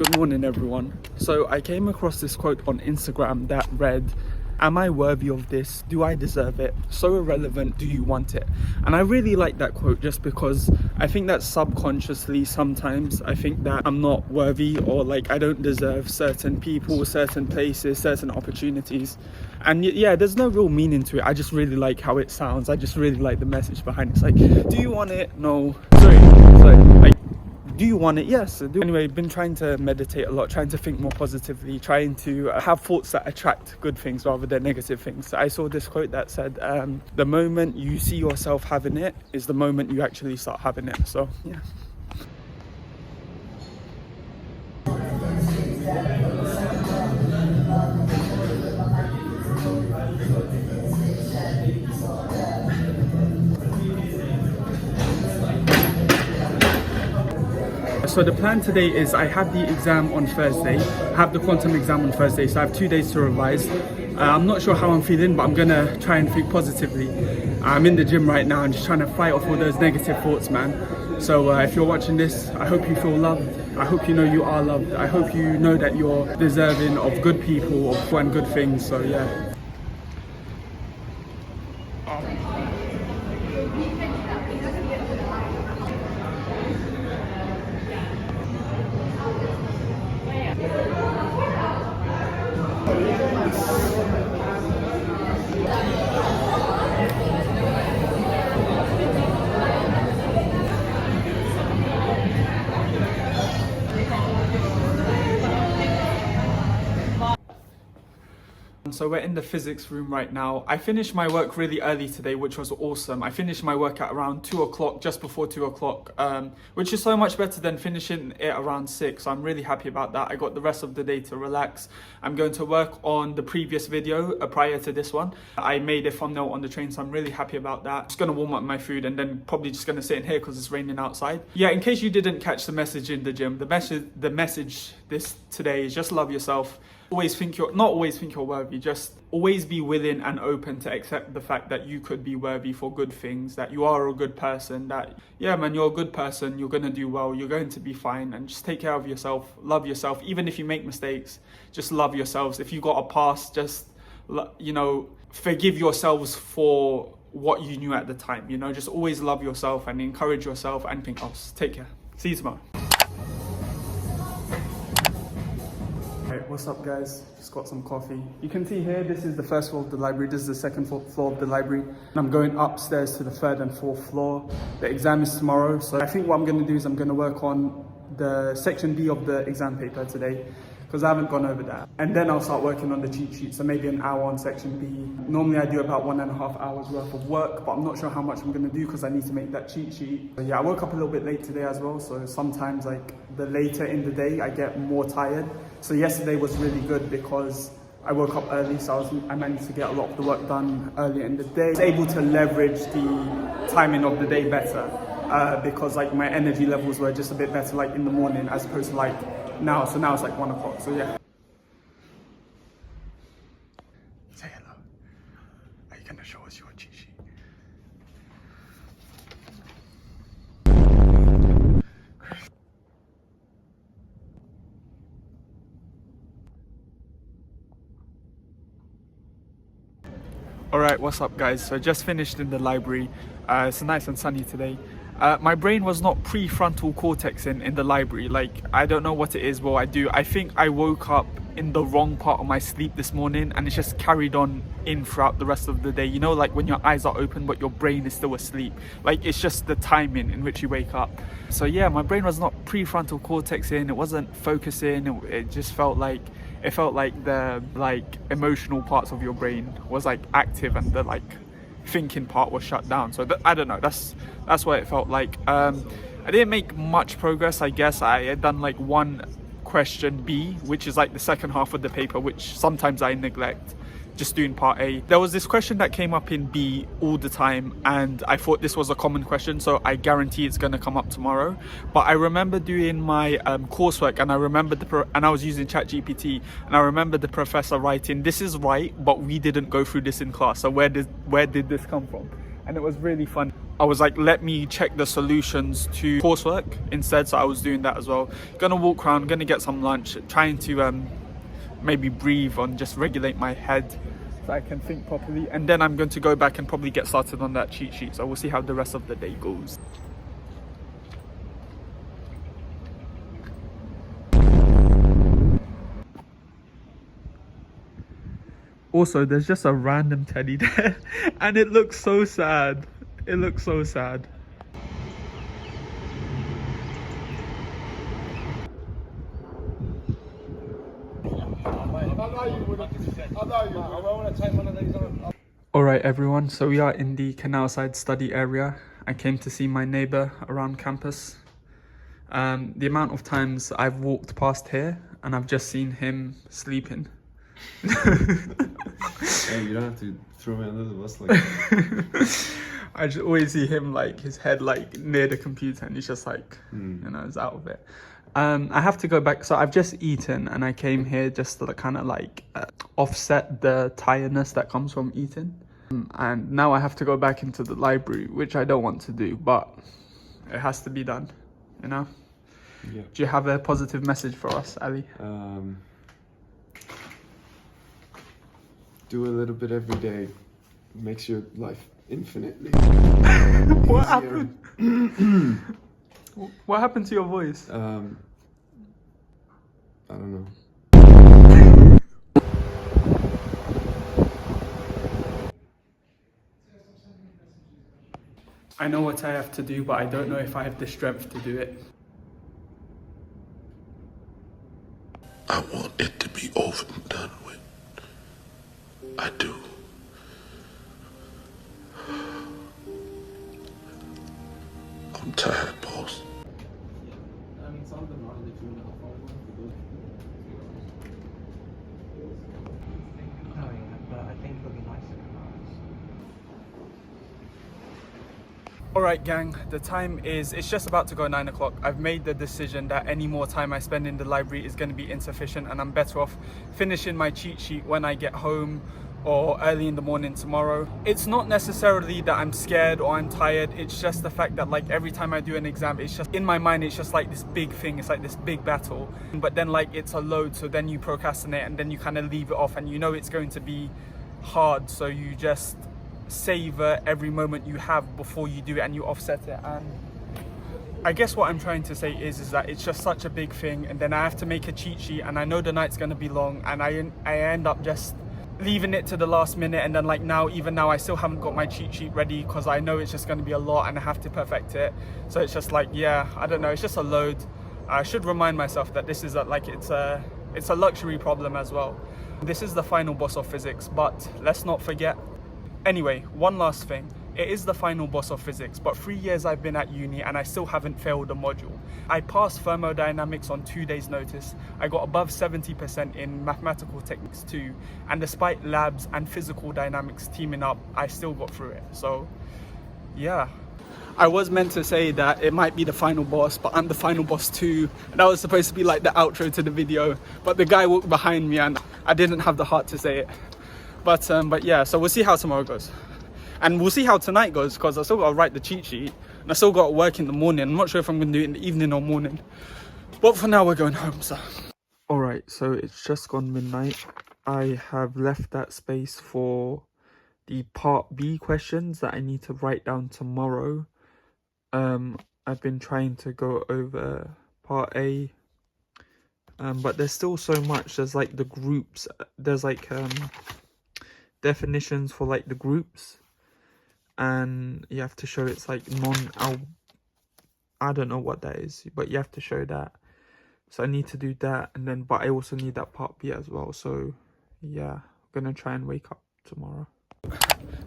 Good morning, everyone. So I came across this quote on Instagram that read, "Am I worthy of this? Do I deserve it? So irrelevant, do you want it?" And I really like that quote just because I think that subconsciously sometimes I think that I'm not worthy, or like I don't deserve certain people, certain places, certain opportunities. And yeah, there's no real meaning to it. I just really like how it sounds. I just really like the message behind it. It's like, do you want it? No. Sorry. Like, do you want it? Yes, I do. Anyway, been trying to meditate a lot, trying to think more positively, trying to have thoughts that attract good things rather than negative things. I saw this quote that said, the moment you see yourself having it is the moment you actually start having it. So yeah. So the plan today is I have the exam on Thursday, I have the quantum exam on Thursday, so I have 2 days to revise. I'm not sure how I'm feeling, but I'm gonna try and think positively. I'm in the gym right now and just trying to fight off all those negative thoughts, man. So if you're watching this, I hope you feel loved. I hope you know you are loved. I hope you know that you're deserving of good people, of and good things, so yeah. So we're in the physics room right now. I finished my work really early today, which was awesome. I finished my work at around 2 o'clock, just before 2 o'clock, which is so much better than finishing it around 6. So I'm really happy about that. I got the rest of the day to relax. I'm going to work on the previous video prior to this one. I made a thumbnail on the train, so I'm really happy about that. Just gonna warm up my food and then probably just gonna sit in here because it's raining outside. Yeah, in case you didn't catch the message in the gym, the message this today is just love yourself. Not always think you're worthy, just always be willing and open to accept the fact that you could be worthy for good things, that you are a good person, that, yeah, man, you're a good person, you're going to do well, you're going to be fine, and just take care of yourself, love yourself. Even if you make mistakes, just love yourselves. If you got a past, just, you know, forgive yourselves for what you knew at the time, you know, just always love yourself and encourage yourself and anything else. Take care. See you tomorrow. Right, what's up guys? Just got some coffee. You can see here, this is the first floor of the library, this is the second floor of the library. And I'm going upstairs to the third and fourth floor. The exam is tomorrow, so I think what I'm gonna do is I'm gonna work on the section B of the exam paper today, because I haven't gone over that. And then I'll start working on the cheat sheet, so maybe an hour on section B. Normally I do about 1.5 hours worth of work, but I'm not sure how much I'm gonna do because I need to make that cheat sheet. So yeah, I woke up a little bit late today as well, so sometimes like the later in the day I get more tired. So yesterday was really good because I woke up early, so I managed to get a lot of the work done earlier in the day. I was able to leverage the timing of the day better because like my energy levels were just a bit better like in the morning as opposed to like now. So now it's like 1 o'clock, so yeah. Say hello. Are you gonna show us your cheat sheet? Alright, what's up guys? So just finished in the library. It's nice and sunny today. My brain was not prefrontal cortex in the library. Like, I don't know what it is, what I do. I think I woke up in the wrong part of my sleep this morning and it's just carried on in throughout the rest of the day. You know, like when your eyes are open but your brain is still asleep. Like, it's just the timing in which you wake up. So yeah, my brain was not prefrontal cortex in, it wasn't focusing, it just felt like the emotional parts of your brain was like active and the like thinking part was shut down. So I don't know, that's what it felt like. I didn't make much progress, I guess. I had done like one question B, which is like the second half of the paper, which sometimes I neglect, just doing part A. There was this question that came up in B all the time and I thought this was a common question, so I guarantee it's going to come up tomorrow. But I remember doing my coursework and I remember and I was using ChatGPT and I remember the professor writing, "This is right, but we didn't go through this in class, so where did this come from?" and it was really fun. I was like, let me check the solutions to coursework instead, so I was doing that as well. Gonna walk around, gonna get some lunch, trying to maybe breathe and just regulate my head so I can think properly, and then I'm going to go back and probably get started on that cheat sheet. So we'll see how the rest of the day goes. Also, there's just a random teddy there and it looks so sad. It looks so sad. Alright everyone, so we are in the canal side study area. I came to see my neighbour around campus. The amount of times I've walked past here and I've just seen him sleeping. Hey, you don't have to throw me under the bus like that. I just always see him like his head like near the computer and he's just like, you know, he's out of it. I have to go back, so I've just eaten and I came here just to kind of like offset the tiredness that comes from eating. And now I have to go back into the library, which I don't want to do, but it has to be done, you know? Yeah. Do you have a positive message for us, Ali? Do a little bit every day. Makes your life infinitely What easier. happened? What happened to your voice? I don't know. I know what I have to do, but I don't know if I have the strength to do it. I want it to be over and done with. I do. I'm tired, boss. Alright gang, the time is, it's just about to go 9 o'clock. I've made the decision that any more time I spend in the library is going to be insufficient and I'm better off finishing my cheat sheet when I get home or early in the morning tomorrow. It's not necessarily that I'm scared or I'm tired, it's just the fact that like every time I do an exam, it's just in my mind, it's just like this big thing, it's like this big battle. But then like it's a load, so then you procrastinate and then you kind of leave it off and you know it's going to be hard, so you just savor every moment you have before you do it and you offset it. And I guess what I'm trying to say is that it's just such a big thing, and then I have to make a cheat sheet and I know the night's going to be long and I end up just leaving it to the last minute, and then like even now I still haven't got my cheat sheet ready because I know it's just going to be a lot and I have to perfect it. So it's just like, yeah, I don't know, it's just a load. I should remind myself that this is it's a luxury problem as well. This is the final boss of physics, but let's not forget. Anyway, one last thing. It is the final boss of physics, but 3 years I've been at uni and I still haven't failed a module. I passed thermodynamics on 2 days notice. I got above 70% in mathematical techniques too. And despite labs and physical dynamics teaming up, I still got through it. So yeah. I was meant to say that it might be the final boss, but I'm the final boss too. That was supposed to be like the outro to the video, but the guy walked behind me and I didn't have the heart to say it. But yeah, so we'll see how tomorrow goes. And we'll see how tonight goes, because I still got to write the cheat sheet and I still got to work in the morning. I'm not sure if I'm going to do it in the evening or morning. But for now, we're going home, so. Alright, so it's just gone midnight. I have left that space for the part B questions that I need to write down tomorrow. I've been trying to go over part A. But there's still so much. There's like the groups. There's like definitions for like the groups. And you have to show it's like I don't know what that is, but you have to show that. So I need to do that, and then but I also need that part B as well. So yeah, I'm gonna try and wake up tomorrow.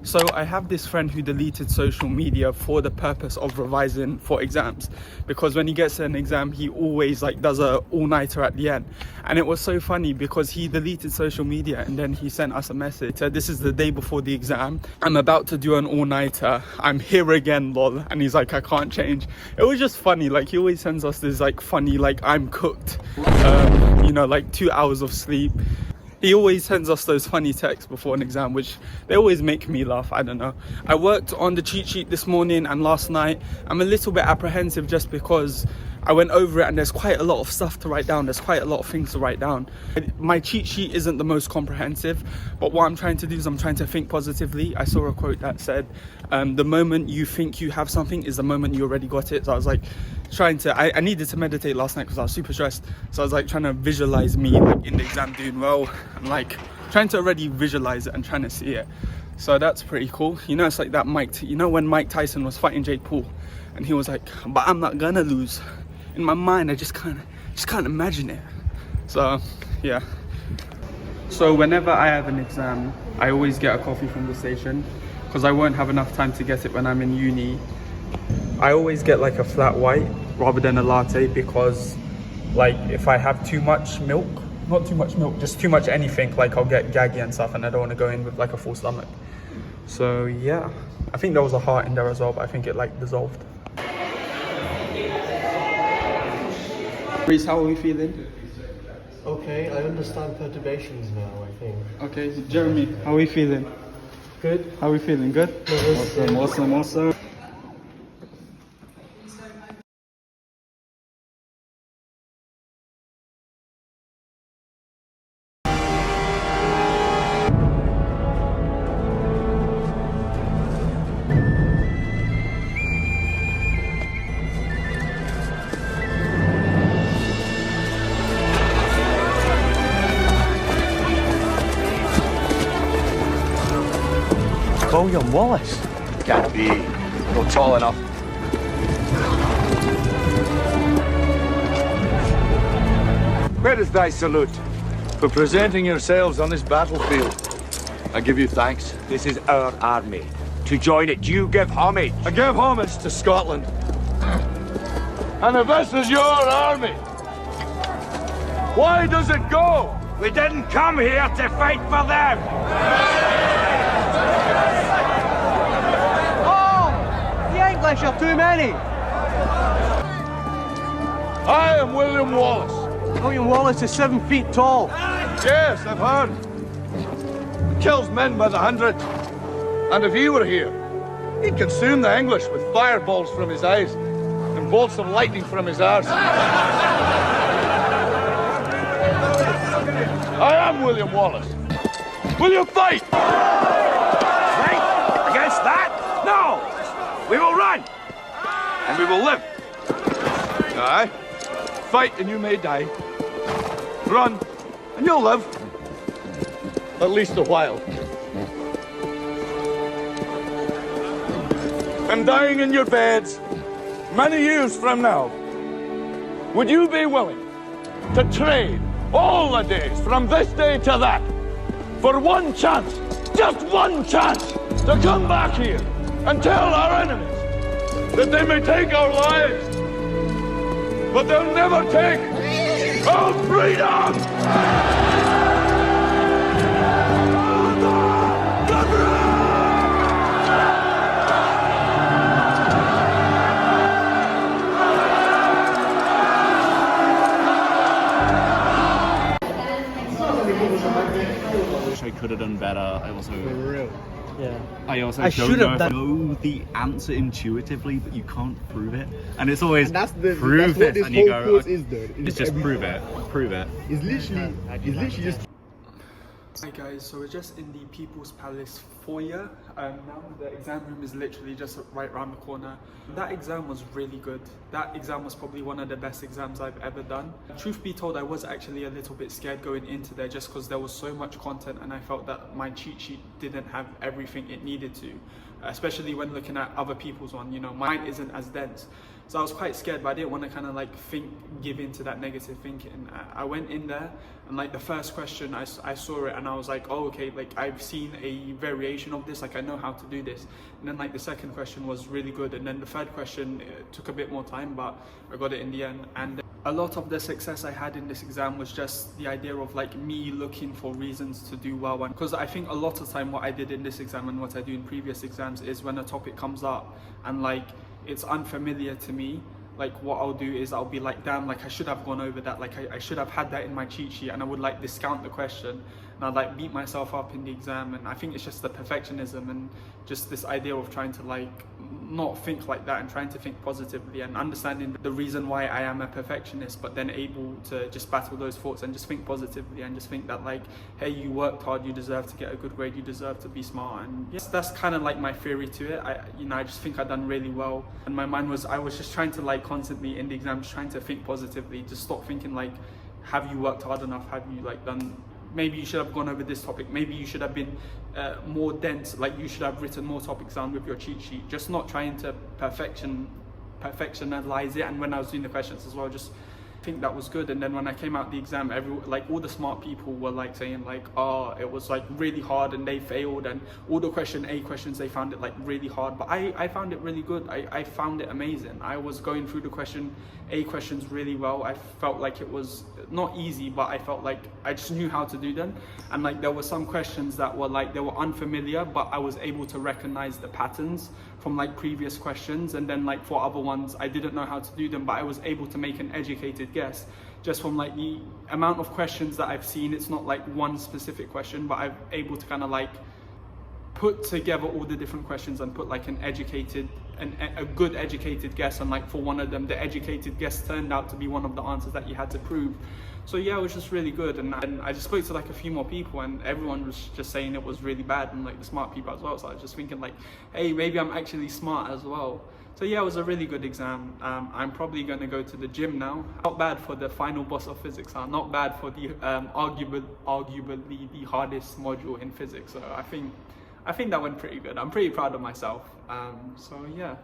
So I have this friend who deleted social media for the purpose of revising for exams, because when he gets an exam he always like does a all-nighter at the end. And it was so funny because he deleted social media and then he sent us a message, said this is the day before the exam, I'm about to do an all-nighter, I'm here again lol, and he's like I can't change. It was just funny, like he always sends us this like funny like I'm cooked, you know, like 2 hours of sleep. he always sends us those funny texts before an exam, which they always make me laugh. I don't know. I worked on the cheat sheet this morning and last night. I'm a little bit apprehensive just because I went over it and there's quite a lot of stuff to write down. There's quite a lot of things to write down. My cheat sheet isn't the most comprehensive, but what I'm trying to do is I'm trying to think positively. I saw a quote that said, the moment you think you have something is the moment you already got it. So I was like I needed to meditate last night because I was super stressed. So I was like trying to visualize me like in the exam doing well and like trying to already visualize it and trying to see it. So that's pretty cool. You know, it's like that when Mike Tyson was fighting Jake Paul and he was like, but I'm not gonna lose. In my mind, I just can't imagine it. So yeah. So whenever I have an exam, I always get a coffee from the station because I won't have enough time to get it when I'm in uni. I always get like a flat white rather than a latte because like if I have too much milk, not too much milk, just too much anything, like I'll get gaggy and stuff and I don't want to go in with like a full stomach. So yeah, I think there was a heart in there as well, but I think it like dissolved. Reese, how are we feeling? Okay, I understand perturbations now, I think. Okay, Jeremy, how are we feeling? Good. How are we feeling? Good? Awesome. William Wallace? Can't be. Not tall enough. Where is thy salute? For presenting yourselves on this battlefield. I give you thanks. This is our army. To join it, you give homage. I give homage to Scotland. And if this is your army, why does it go? We didn't come here to fight for them. English are too many. I am William Wallace. William Wallace is 7 feet tall. Yes, I've heard. He kills men by the hundred. And if he were here, he'd consume the English with fireballs from his eyes and bolts of lightning from his arse. I am William Wallace. Will you fight? Fight? Against that? No! We will run! And we will live. Aye. Fight and you may die. Run and you'll live. At least a while. And dying in your beds many years from now, would you be willing to trade all the days from this day to that for one chance, just one chance, to come back here and tell our enemies that they may take our lives, but they'll never take our freedom! I could have done better. I also Yeah. I should have know the answer intuitively, but you can't prove it. And it's always And that's prove what it, this and you whole go, course okay, is, though. it's just prove it. It's literally just. Hi guys, so we're just in the People's Palace foyer. Now the exam room is literally just right around the corner. That exam was really good. That exam was probably one of the best exams I've ever done. Truth be told, I was actually a little bit scared going into there just because there was so much content and I felt that my cheat sheet didn't have everything it needed to. Especially when looking at other people's one, you know, mine isn't as dense. So I was quite scared, but I didn't want to kind of like give into that negative thinking. I went in there and like the first question, I saw it and I was like, oh, okay, like I've seen a variation of this, like I know how to do this. And then like the second question was really good. And then the third question took a bit more time, but I got it in the end. And a lot of the success I had in this exam was just the idea of like me looking for reasons to do well. Because I think a lot of time what I did in this exam and what I do in previous exams is when a topic comes up and like it's unfamiliar to me, like what I'll do is I'll be like, damn, like I should have gone over that, like I should have had that in my cheat sheet, and I would like discount the question, and I'd like beat myself up in the exam. And I think it's just the perfectionism and just this idea of trying to like not think like that and trying to think positively and understanding the reason why I am a perfectionist, but then able to just battle those thoughts and just think positively and just think that like, hey, you worked hard, you deserve to get a good grade, you deserve to be smart. And yes, that's kind of like my theory to it. I just think I've done really well, and my mind was, I was just trying to like constantly in the exam just trying to think positively, just stop thinking like, have you worked hard enough, have you like done, maybe you should have gone over this topic, maybe you should have been more dense, like you should have written more topics down with your cheat sheet, just not trying to perfectionalize it. And when I was doing the questions as well, just think that was good. And then when I came out the exam, like all the smart people were like saying like, oh, it was like really hard and they failed, and all the question A questions they found it like really hard, but I found it really good. I found it amazing. I was going through the question A questions really well. I felt like it was not easy, but I felt like I just knew how to do them. And like there were some questions that were like, they were unfamiliar, but I was able to recognize the patterns from like previous questions. And then like for other ones, I didn't know how to do them, but I was able to make an educated guess just from like the amount of questions that I've seen. It's not like one specific question, but I'm able to kind of like put together all the different questions and put like a good educated guess. And like for one of them, the educated guess turned out to be one of the answers that you had to prove. So yeah, it was just really good. And I just spoke to like a few more people, and everyone was just saying it was really bad, and like the smart people as well. So I was just thinking like, hey, maybe I'm actually smart as well. So yeah, it was a really good exam. I'm probably going to go to the gym now. Not bad for the final boss of physics, not bad for the arguably the hardest module in physics. So I think that went pretty good. I'm pretty proud of myself. So yeah.